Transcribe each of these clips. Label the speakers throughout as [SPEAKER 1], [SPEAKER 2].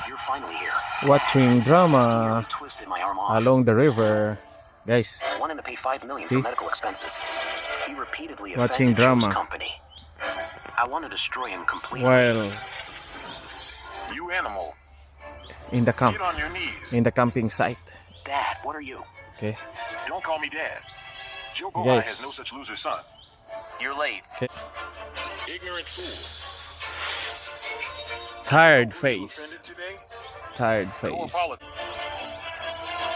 [SPEAKER 1] You're finally here.
[SPEAKER 2] watching drama
[SPEAKER 1] You twisted my arm off.
[SPEAKER 2] along the river. Guys,
[SPEAKER 1] I wanted to pay $5 million
[SPEAKER 2] see?
[SPEAKER 1] for medical expenses. He repeatedly
[SPEAKER 2] Watching
[SPEAKER 1] offended Joe's
[SPEAKER 2] drama.
[SPEAKER 1] company. I want to destroy him completely.
[SPEAKER 2] while
[SPEAKER 3] You animal,
[SPEAKER 2] in the camp,
[SPEAKER 3] get on your knees.
[SPEAKER 2] in the camping site.
[SPEAKER 1] Dad, what are you?
[SPEAKER 2] Okay,
[SPEAKER 3] Don't call me dad. Joe Bohai
[SPEAKER 2] Guys.
[SPEAKER 3] has no such loser son.
[SPEAKER 1] You're late.
[SPEAKER 2] okay.
[SPEAKER 3] Ignorant fool.
[SPEAKER 2] Tired
[SPEAKER 3] You
[SPEAKER 2] face.
[SPEAKER 3] offended today?
[SPEAKER 2] Tired
[SPEAKER 3] Go
[SPEAKER 2] face.
[SPEAKER 3] apologize.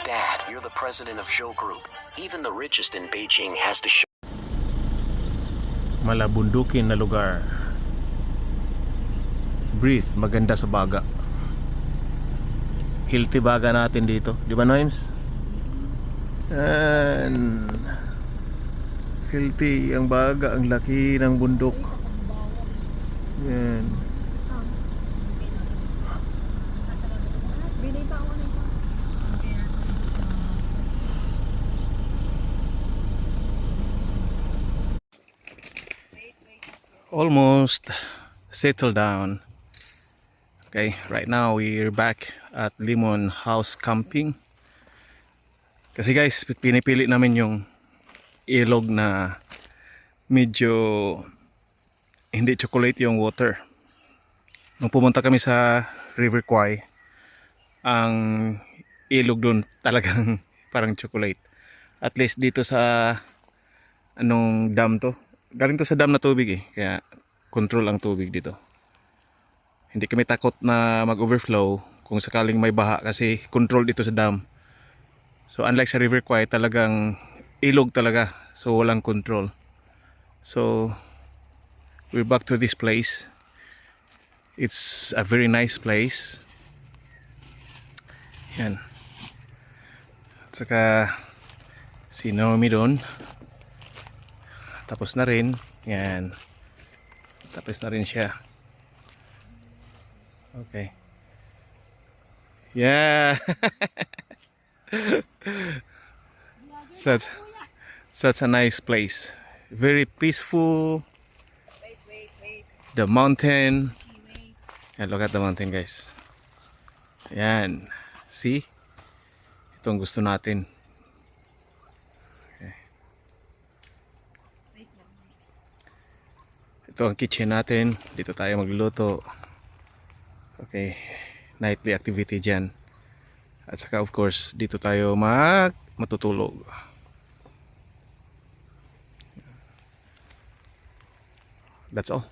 [SPEAKER 1] Dad, you're the president of Zhou Group. Even the richest in Beijing has to show.
[SPEAKER 2] Malabundukin na lugar. Breathe, maganda sa baga. Healthy baga natin dito, di ba Noims? And healthy ang baga, ang laki ng bundok. Yan. Almost settled down. Okay, right now we're back at Limon House Camping. Kasi guys, pinipili namin yung ilog na medyo hindi chocolate yung water. Nung pumunta kami sa River Kwai, ang ilog doon talagang parang chocolate. At least dito sa anong dam to? Galing to sa dam na tubig eh, kaya control ang tubig dito. Hindi kami takot na mag-overflow kung sakaling may baha kasi control dito sa dam. So unlike sa River Kwai, talagang ilog talaga, so walang control. So we're back to this place. It's a very nice place. Yan. At saka si Naomi doon. Tapos na rin. Yan. Tapos na rin siya. Okay. Yeah. Such a nice place. Very peaceful. The mountain. And look at the mountain, guys. Yan. See? Ito ang gusto natin. Ito ang kitchen natin. Dito tayo magluluto. Okay. Nightly activity dyan. At saka of course, dito tayo matutulog. That's all.